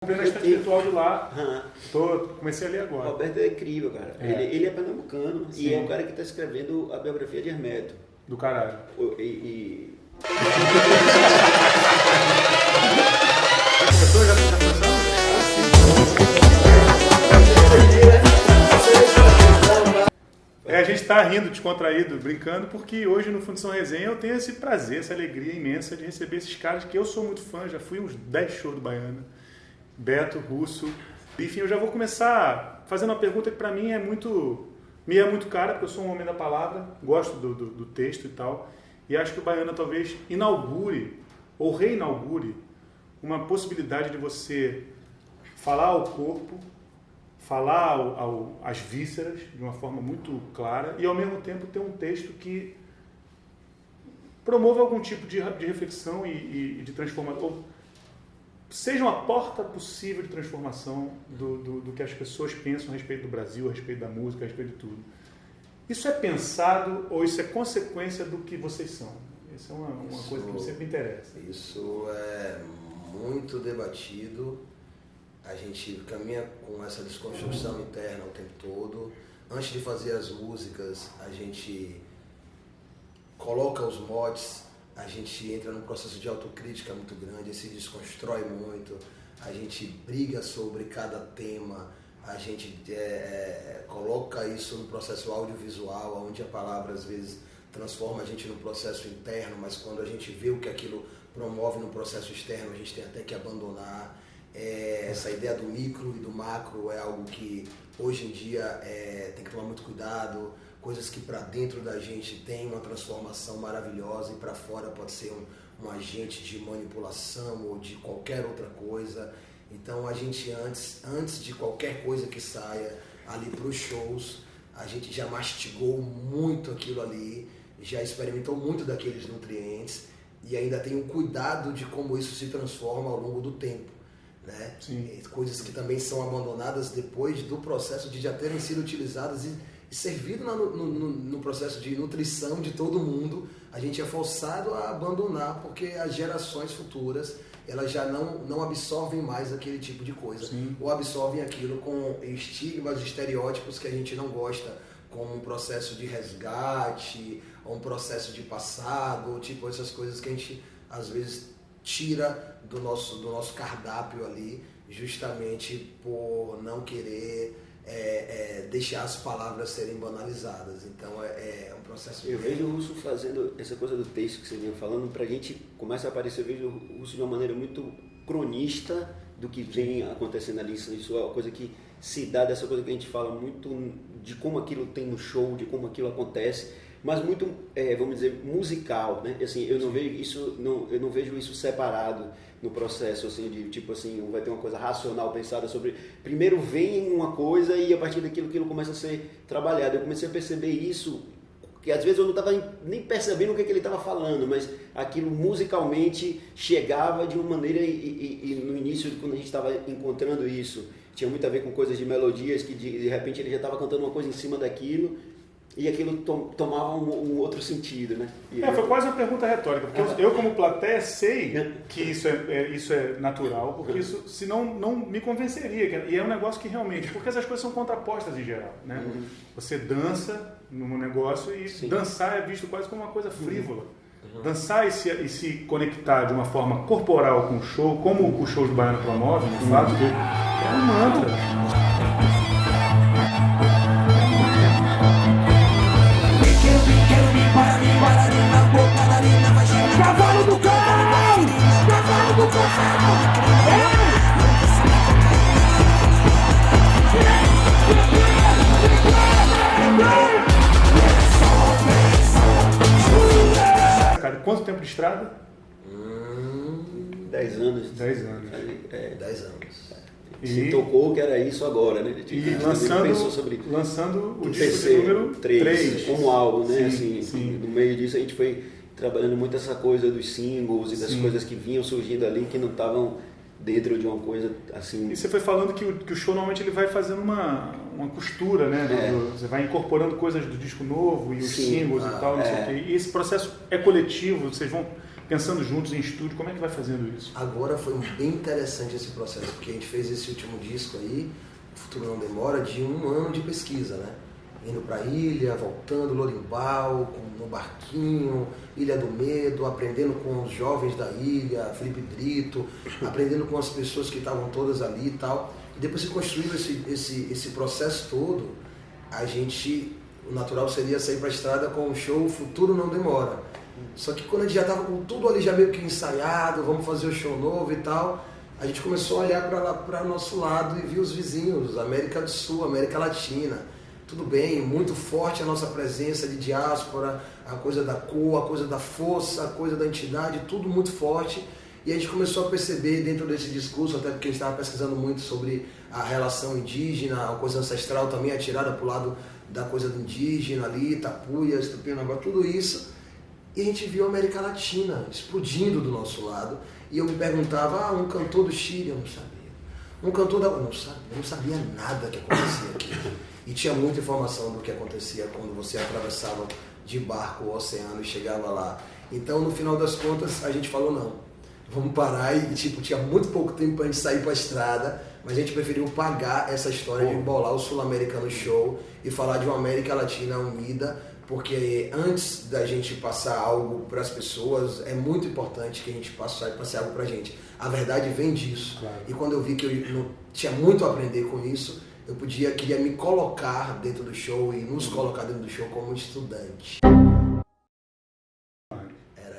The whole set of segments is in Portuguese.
Comprei na estante virtual de lá. Comecei a ler agora. O Roberto é incrível, cara. Ele é pernambucano. Sim. E é o cara que está escrevendo a biografia de Hermeto. Do caralho. Começou já? A gente está rindo, descontraído, brincando, porque hoje no Fundição Resenha eu tenho esse prazer, essa alegria imensa de receber esses caras que eu sou muito fã, já fui uns 10 shows do Baiana, Beto, Russo. Enfim, eu já vou começar fazendo uma pergunta que para mim me é muito cara, porque eu sou um homem da palavra, gosto do texto e tal, e acho que o Baiana talvez inaugure ou reinaugure uma possibilidade de você falar ao corpo, falar às vísceras de uma forma muito clara e, ao mesmo tempo, ter um texto que promova algum tipo de reflexão e de transformação, seja uma porta possível de transformação do que as pessoas pensam a respeito do Brasil, a respeito da música, a respeito de tudo. Isso é pensado ou isso é consequência do que vocês são? Isso é uma coisa que sempre me interessa. Isso é muito debatido. A gente caminha com essa desconstrução interna o tempo todo. Antes de fazer as músicas, a gente coloca os motes, a gente entra num processo de autocrítica muito grande, se desconstrói muito, a gente briga sobre cada tema, a gente coloca isso no processo audiovisual, onde a palavra às vezes transforma a gente no processo interno, mas quando a gente vê o que aquilo promove no processo externo, a gente tem até que abandonar. Essa ideia do micro e do macro é algo que hoje em dia tem que tomar muito cuidado, coisas que para dentro da gente tem uma transformação maravilhosa e para fora pode ser um agente de manipulação ou de qualquer outra coisa. Então a gente antes de qualquer coisa que saia ali para os shows, a gente já mastigou muito aquilo ali, já experimentou muito daqueles nutrientes e ainda tem um cuidado de como isso se transforma ao longo do tempo. Né? Coisas que também são abandonadas depois do processo de já terem sido utilizadas e servido no processo de nutrição de todo mundo, a gente é forçado a abandonar porque as gerações futuras elas já não absorvem mais aquele tipo de coisa. Sim. Ou absorvem aquilo com estigmas, estereótipos que a gente não gosta, como um processo de resgate, ou um processo de passado, ou tipo essas coisas que a gente às vezes tira do nosso cardápio ali, justamente por não querer deixar as palavras serem banalizadas. Então é um processo... Eu vejo o Russo fazendo essa coisa do texto que você vinha falando, pra gente começa a aparecer, eu vejo o Russo de uma maneira muito cronista do que vem acontecendo ali. Isso é uma coisa que se dá dessa coisa que a gente fala muito de como aquilo tem no show, de como aquilo acontece, mas muito, vamos dizer, musical, né? Assim, eu não vejo isso separado no processo, assim, de tipo assim, vai ter uma coisa racional pensada sobre, primeiro vem uma coisa e a partir daquilo aquilo começa a ser trabalhado. Eu comecei a perceber isso, que às vezes eu não estava nem percebendo o que ele estava falando, mas aquilo musicalmente chegava de uma maneira e no início, quando a gente estava encontrando isso, tinha muito a ver com coisas de melodias, que de repente ele já estava cantando uma coisa em cima daquilo, e aquilo tomava um outro sentido, né? Foi quase uma pergunta retórica, porque eu como plateia sei que isso é natural, porque isso, senão não me convenceria, e é um negócio que realmente, porque essas coisas são contrapostas em geral, né? Você dança num negócio e Sim. Dançar é visto quase como uma coisa frívola. Dançar e se conectar de uma forma corporal com o show, como o show do Baiana promove, de fato, é um mantra. Cavalo do cão! Cavalo do cão! Cara, quanto tempo de estrada? 10 anos. 10 anos. 10 anos. Se tocou que era isso agora, né? E lançando o disco de número 3 como álbum, né? Sim, sim. No meio disso a gente foi trabalhando muito essa coisa dos singles e das coisas que vinham surgindo ali que não estavam dentro de uma coisa assim. E você foi falando que o show normalmente ele vai fazendo uma costura, né? Você vai incorporando coisas do disco novo e os singles e tal, não sei o quê. E esse processo é coletivo, vocês vão pensando juntos em estúdio, como é que vai fazendo isso? Agora foi bem interessante esse processo, porque a gente fez esse último disco aí, O Futuro Não Demora, de 1 ano de pesquisa, né? Indo pra ilha, voltando, Lorimbau, no barquinho, Ilha do Medo, aprendendo com os jovens da ilha, Felipe Brito, aprendendo com as pessoas que estavam todas ali e tal. E depois que construiu esse processo todo, o natural seria sair pra estrada com o show O Futuro Não Demora. Só que quando a gente já estava com tudo ali já meio que ensaiado, vamos fazer o show novo e tal, a gente começou a olhar para o nosso lado e viu os vizinhos, América do Sul, América Latina. Tudo bem, muito forte a nossa presença de diáspora, a coisa da cor, a coisa da força, a coisa da entidade, tudo muito forte. E a gente começou a perceber dentro desse discurso, até porque a gente estava pesquisando muito sobre a relação indígena, a coisa ancestral também, atirada para o lado da coisa do indígena ali, Tapuias, Tupinambá, tudo isso. E a gente viu a América Latina explodindo do nosso lado. E eu me perguntava, um cantor do Chile, eu não sabia. Um cantor eu não sabia nada que acontecia aqui. E tinha muita informação do que acontecia quando você atravessava de barco o oceano e chegava lá. Então, no final das contas, a gente falou, não, vamos parar. E tinha muito pouco tempo para a gente sair para a estrada, mas a gente preferiu pagar essa história de bolar o Sul-Americano Show e falar de uma América Latina unida, porque antes da gente passar algo para as pessoas, é muito importante que a gente passe algo para a gente. A verdade vem disso. Claro. E quando eu vi que eu não tinha muito a aprender com isso, eu queria me colocar dentro do show e nos colocar dentro do show como estudante.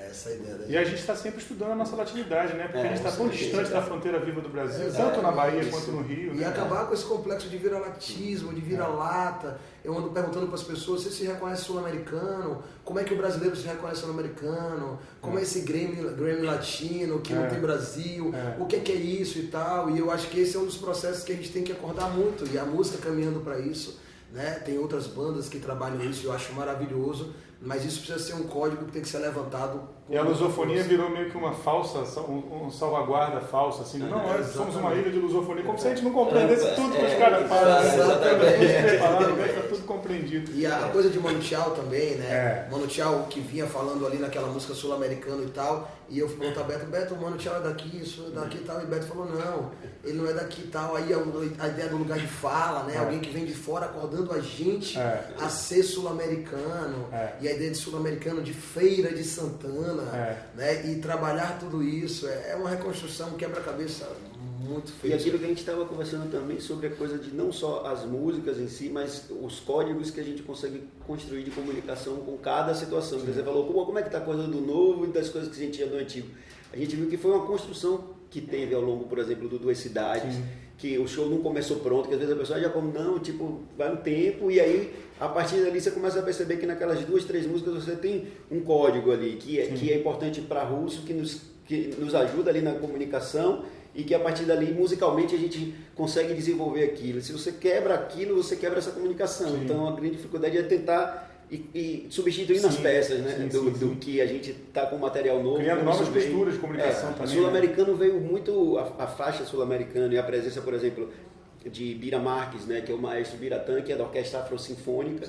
Essa a ideia da gente. E a gente está sempre estudando a nossa latinidade, né? Porque a gente está tão distante da fronteira viva do Brasil, tanto na Bahia quanto no Rio. E acabar com esse complexo de vira-latismo, de vira-lata. Eu ando perguntando para as pessoas, você se reconhece sul-americano? Como é que o brasileiro se reconhece sul-americano? Como é esse Grammy latino que não tem Brasil? O que é isso e tal? E eu acho que esse é um dos processos que a gente tem que acordar muito. E a música caminhando para isso, né? Tem outras bandas que trabalham isso, eu acho maravilhoso. Mas isso precisa ser um código que tem que ser levantado. E a lusofonia virou meio que uma falsa, um salvaguarda falsa, assim. Não, nós somos uma ilha de lusofonia, como se a gente não compreendesse tudo que os caras falam. Exatamente. Está tudo compreendido. E a coisa de Manu Chao também, né? Manu Chao que vinha falando ali naquela música sul-americana e tal. E eu falei para Beto, o Manu Chao é daqui, isso é daqui e tal. E Beto falou, não, ele não é daqui e tal. Aí a ideia do lugar de fala, né? Alguém que vem de fora acordando a gente a ser sul-americano. E a ideia de sul-americano, de Feira de Santana, né? E trabalhar tudo isso é uma reconstrução, um quebra-cabeça muito feio. E aquilo que a gente estava conversando também sobre a coisa de não só as músicas em si, mas os códigos que a gente consegue construir de comunicação com cada situação. Você falou, como é que está a coisa do novo e das coisas que a gente tinha do antigo. A gente viu que foi uma construção que teve ao longo, por exemplo, do Duas Cidades, que o show não começou pronto, que às vezes a pessoa já como, não, vai um tempo, e aí a partir dali você começa a perceber que naquelas 2, 3 músicas você tem um código ali, que é importante para russo, que nos ajuda ali na comunicação, e que a partir dali, musicalmente, a gente consegue desenvolver aquilo. Se você quebra aquilo, você quebra essa comunicação. Então a grande dificuldade é tentar e substituindo as peças, né? Do que a gente está com material novo. Criando novas costuras de comunicação também. Sul-americano veio muito, a faixa sul-americana e a presença, por exemplo, de Bira Marques, né, que é o maestro Biratã, que é da Orquestra Afro-Sinfônica,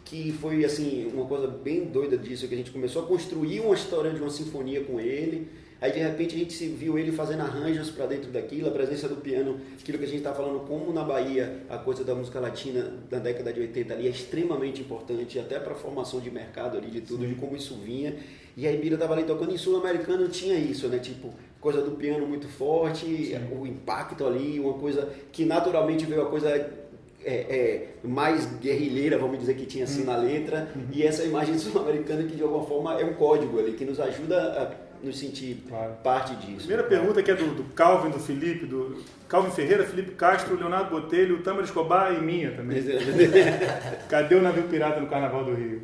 que foi assim, uma coisa bem doida disso, que a gente começou a construir uma história de uma sinfonia com ele. Aí de repente a gente viu ele fazendo arranjos para dentro daquilo, a presença do piano, aquilo que a gente está falando, como na Bahia a coisa da música latina da década de 80 ali é extremamente importante, até para a formação de mercado ali, de tudo, de como isso vinha. E aí Bira estava ali tocando, em sul-americano tinha isso, né? Tipo, coisa do piano muito forte, o impacto ali, uma coisa que naturalmente veio a coisa mais guerrilheira, vamos dizer, que tinha assim na letra, e essa imagem sul-americana que de alguma forma é um código ali, que nos ajuda a nos sentir parte disso. Primeira pergunta que é do Calvin, do Felipe, do Calvin Ferreira, Felipe Castro, Leonardo Botelho, Tâmara Escobar e minha também. Cadê o navio pirata no Carnaval do Rio?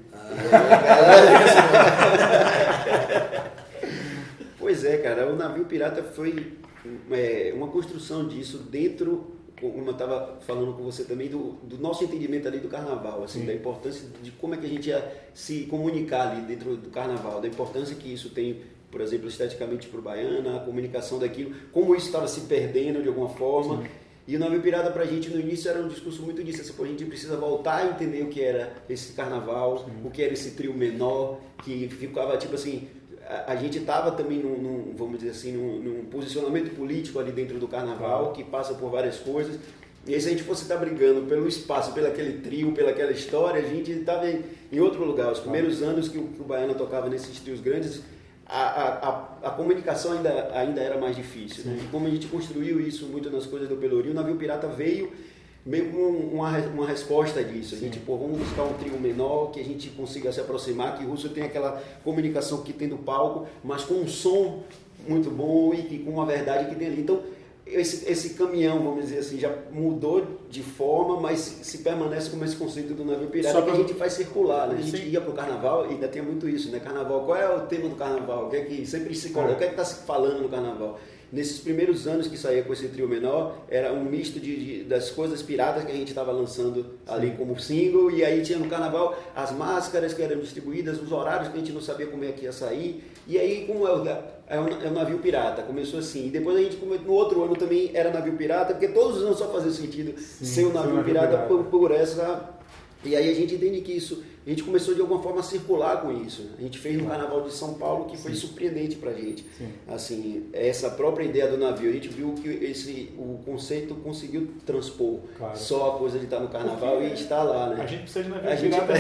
Pois é, cara, o navio pirata foi uma construção disso dentro, como eu estava falando com você também, do nosso entendimento ali do Carnaval, assim, da importância de como é que a gente ia se comunicar ali dentro do Carnaval, da importância que isso tem, por exemplo, esteticamente para o Baiana, a comunicação daquilo, como isso estava se perdendo de alguma forma. E o Navio Pirata para a gente no início era um discurso muito disso, assim, a gente precisa voltar a entender o que era esse carnaval, o que era esse trio menor, que ficava tipo assim, a gente estava também vamos dizer assim, num posicionamento político ali dentro do carnaval, que passa por várias coisas. E aí, se a gente fosse estar brigando pelo espaço, pelo aquele trio, pelaquela história, a gente estava em outro lugar. Os primeiros anos que o Baiana tocava nesses trios grandes, a comunicação ainda era mais difícil. Né? E como a gente construiu isso muito nas coisas do Pelourinho, o Navio Pirata veio meio como uma resposta disso. A gente, vamos buscar um trio menor, que a gente consiga se aproximar, que o Russo tem aquela comunicação que tem do palco, mas com um som muito bom e com uma verdade que tem ali. Então, esse caminhão, vamos dizer assim, já mudou de forma, mas se permanece como esse conceito do Navio Pirata, que a gente faz circular, né? A gente ia pro carnaval e ainda tem muito isso, né? Carnaval, qual é o tema do carnaval? O que é que sempre se coloca? O que é que está se falando no carnaval? Nesses primeiros anos que saía com esse trio menor, era um misto das coisas piratas que a gente estava lançando ali como single, e aí tinha no carnaval as máscaras que eram distribuídas, os horários que a gente não sabia como é que ia sair, e aí como é o Navio Pirata, começou assim, e depois a gente, no outro ano também era Navio Pirata, porque todos os anos só fazia sentido ser o Navio Pirata por essa... E aí a gente entende que a gente começou de alguma forma a circular com isso. A gente fez no Carnaval de São Paulo, que foi surpreendente pra gente. Assim, essa própria ideia do navio, a gente viu que o conceito conseguiu transpor só a coisa de estar no Carnaval e estar lá, né? A gente precisa de navio pirata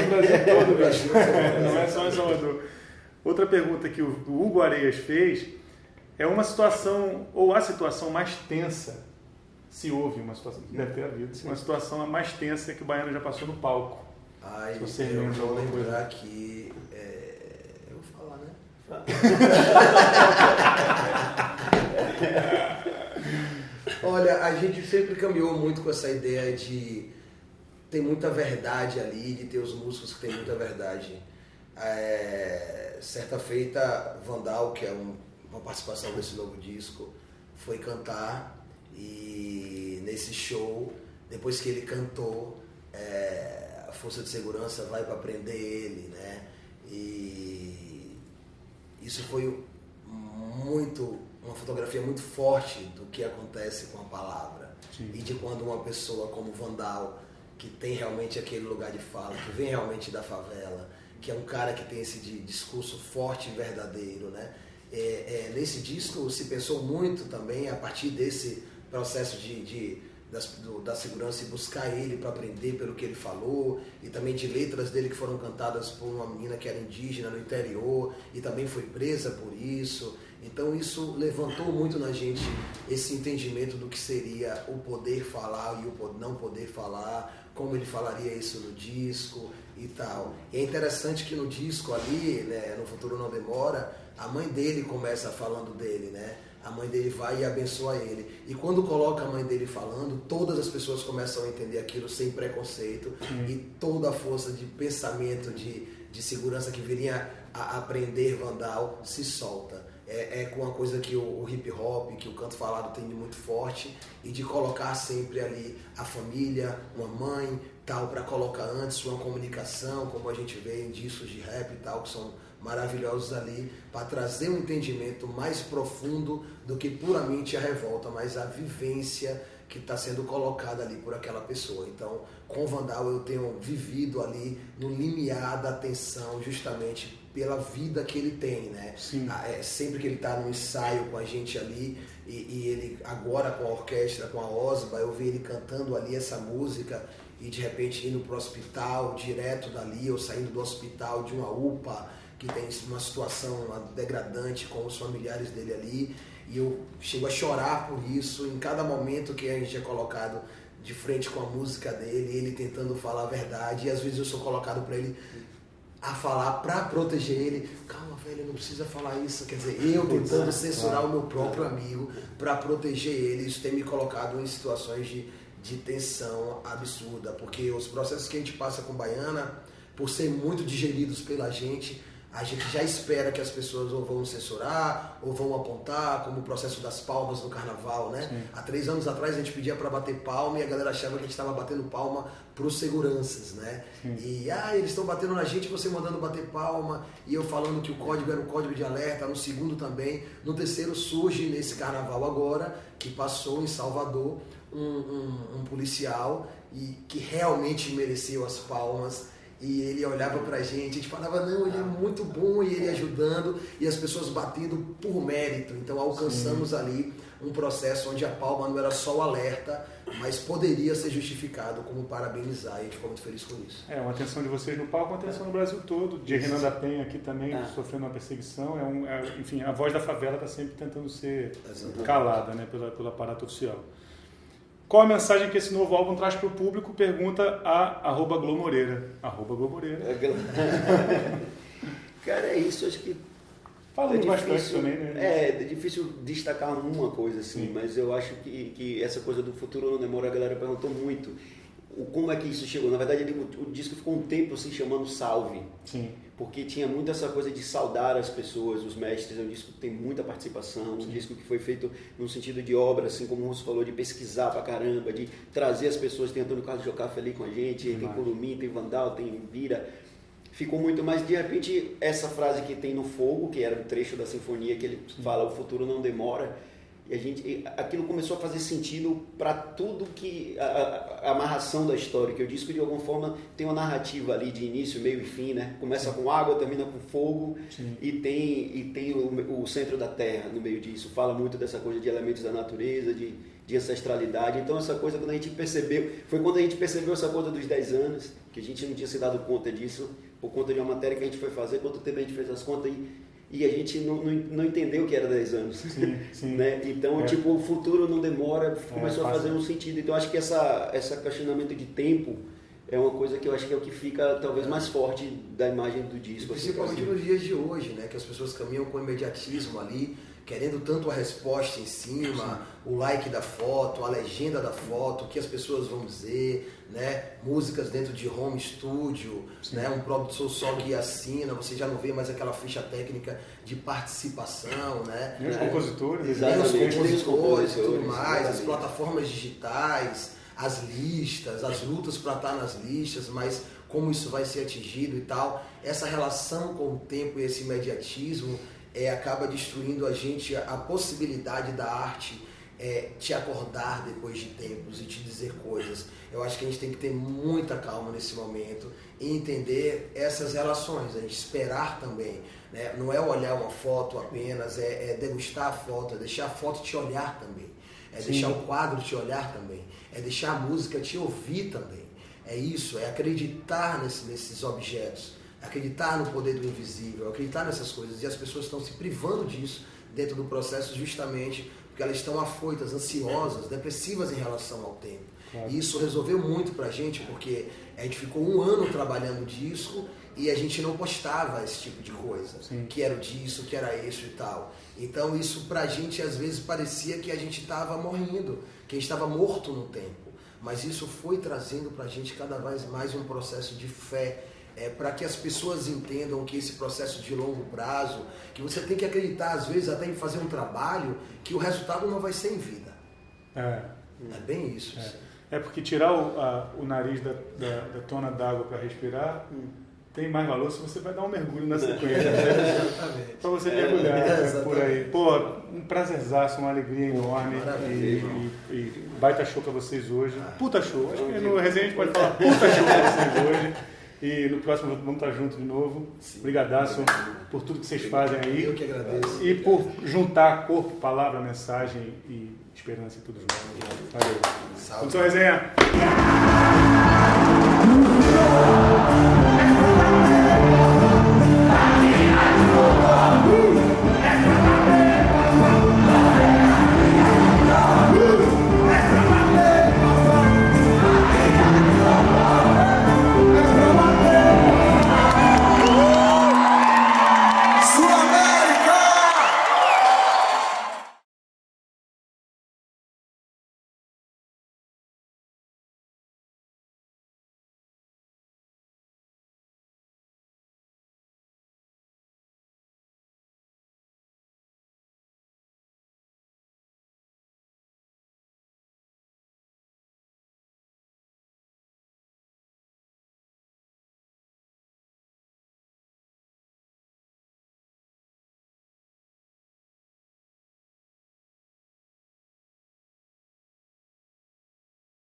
no Brasil todo, velho. Não é só em Salvador. Outra pergunta que o Hugo Areias fez é uma situação, ou a situação mais tensa, se houve uma situação, deve ter havido, uma situação mais tensa que o Baiano já passou no palco. Ai, se você eu lembra vou alguma lembrar coisa. que... eu vou falar, né? Olha, a gente sempre caminhou muito com essa ideia de ter muita verdade ali, de ter os músicos que têm muita verdade. Certa feita, Vandal, que é uma participação desse novo disco, foi cantar, e nesse show, depois que ele cantou, a força de segurança vai para prender ele, né? E isso foi uma fotografia muito forte do que acontece com a palavra. Sim. E de quando uma pessoa como Vandal, que tem realmente aquele lugar de fala, que vem realmente da favela, que é um cara que tem esse discurso forte e verdadeiro, né? Nesse disco se pensou muito também a partir desse processo da segurança e buscar ele para aprender pelo que ele falou, e também de letras dele que foram cantadas por uma menina que era indígena no interior e também foi presa por isso. Então isso levantou muito na gente esse entendimento do que seria o poder falar e o não poder falar, como ele falaria isso no disco e tal. E é interessante que no disco ali, né, No Futuro Não Demora, a mãe dele começa falando dele, né? A mãe dele vai e abençoa ele. E quando coloca a mãe dele falando, todas as pessoas começam a entender aquilo sem preconceito. E toda a força de pensamento, de segurança que viria a aprender Vandal se solta. Com uma coisa que o hip hop, que o canto falado tem de muito forte, e de colocar sempre ali a família, uma mãe, tal, para colocar antes uma comunicação, como a gente vê em discos de rap e tal, que são maravilhosos ali, para trazer um entendimento mais profundo do que puramente a revolta, mas a vivência que está sendo colocada ali por aquela pessoa. Então, com o Vandal eu tenho vivido ali no limiar da atenção, justamente pela vida que ele tem, né? Sempre que ele está no ensaio com a gente ali, e ele agora com a orquestra, com a Osba, eu vi ele cantando ali essa música, e de repente indo para o hospital, direto dali, ou saindo do hospital de uma UPA, que tem uma situação degradante com os familiares dele ali, e eu chego a chorar por isso, em cada momento que a gente é colocado de frente com a música dele, ele tentando falar a verdade, e às vezes eu sou colocado para ele a falar para proteger ele. Calma, velho, não precisa falar isso. Quer dizer, eu tentando censurar o meu próprio amigo para proteger ele. Isso tem me colocado em situações de tensão absurda, porque os processos que a gente passa com Baiana, por ser muito digeridos pela gente, a gente já espera que as pessoas ou vão censurar, ou vão apontar, como o processo das palmas no carnaval, né? Sim. Há 3 anos atrás a gente pedia para bater palma e a galera achava que a gente estava batendo palma para os seguranças, né? Sim. E, eles estão batendo na gente, você mandando bater palma, e eu falando que o código era um código de alerta, no segundo também. No terceiro surge nesse carnaval agora, que passou em Salvador, um policial e que realmente mereceu as palmas, e ele olhava pra gente, a gente falava, não, ele é muito bom, e ele ajudando, e as pessoas batendo por mérito. Então alcançamos ali um processo onde a palma não era só o alerta, mas poderia ser justificado como parabenizar, e a gente ficou muito feliz com isso. Uma atenção de vocês no palco, uma atenção no Brasil todo, de Renan da Penha aqui também, sofrendo uma perseguição, enfim, a voz da favela está sempre tentando ser calada, né, pelo aparato oficial. Qual a mensagem que esse novo álbum traz para o público? Pergunta a @Glomoreira. @Glomoreira. Cara, é isso, acho que falamos bastante também, né? É difícil destacar uma coisa assim, mas eu acho que essa coisa do futuro não demora, a galera perguntou muito. Como é que isso chegou? Na verdade, o disco ficou um tempo assim chamando Salve. Sim. Porque tinha muito essa coisa de saudar as pessoas, os mestres. É um disco que tem muita participação, um disco que foi feito no sentido de obra, assim como o Russo falou, de pesquisar pra caramba, de trazer as pessoas. Tem Antônio Carlos Jocafe ali com a gente, tem Curumim, tem Vandal, tem Vira. Ficou muito mais, de repente, essa frase que tem no Fogo, que era um trecho da sinfonia que ele fala, o futuro não demora, e aquilo começou a fazer sentido para tudo que a amarração da história, que o disco de alguma forma tem uma narrativa ali de início, meio e fim, né? Começa com água, termina com fogo, e tem o centro da terra no meio disso. Fala muito dessa coisa de elementos da natureza, de ancestralidade. Então essa coisa, quando a gente percebeu, foi quando a gente percebeu essa coisa dos 10 anos, que a gente não tinha se dado conta disso, por conta de uma matéria que a gente foi fazer, quanto tempo a gente fez as contas e a gente não entendeu que era 10 anos. Sim. Né? Então, o futuro não demora, começou a fazer um sentido. Então, acho que esse questionamento de tempo é uma coisa que eu acho que é o que fica talvez mais forte da imagem do disco. Principalmente nos dias de hoje, né? Que as pessoas caminham com imediatismo ali, querendo tanto a resposta em cima, o like da foto, a legenda da foto, o que as pessoas vão dizer, né? Músicas dentro de home studio, né? Um produtor só que assina, você já não vê mais aquela ficha técnica de participação, né? E os compositores, os compositores e tudo mais, as plataformas digitais, as listas, as lutas para estar nas listas, mas como isso vai ser atingido e tal. Essa relação com o tempo e esse imediatismo acaba destruindo a gente a possibilidade da arte te acordar depois de tempos e te dizer coisas. Eu acho que a gente tem que ter muita calma nesse momento e entender essas relações, a gente esperar também, né? Não é olhar uma foto apenas, é degustar a foto, é deixar a foto te olhar também, deixar o quadro te olhar também, é deixar a música te ouvir também. É isso, é acreditar nesses objetos, acreditar no poder do invisível, acreditar nessas coisas. E as pessoas estão se privando disso dentro do processo justamente porque elas estão afoitas, ansiosas, depressivas em relação ao tempo. Claro. E isso resolveu muito pra gente, porque a gente ficou 1 ano trabalhando o disco e a gente não postava esse tipo de coisa. Sim. Que era o disco, que era isso e tal. Então isso pra gente às vezes parecia que a gente estava morrendo, que a gente estava morto no tempo. Mas isso foi trazendo pra gente cada vez mais um processo de fé, para que as pessoas entendam que esse processo de longo prazo, que você tem que acreditar às vezes até em fazer um trabalho, que o resultado não vai ser em vida. É bem isso. Porque tirar o nariz da tona d'água para respirar tem mais valor se você vai dar um mergulho na sequência. Para você mergulhar por aí. Pô, um prazerzaço, uma alegria enorme. E baita show para vocês hoje. Puta show. Acho que no resenha a gente pode falar puta show para vocês hoje. E no próximo vamos estar juntos de novo. Obrigadaço por tudo que vocês fazem aí. Eu que agradeço. E por juntar corpo, palavra, mensagem e esperança e tudo junto. Valeu. Salve. Resenha.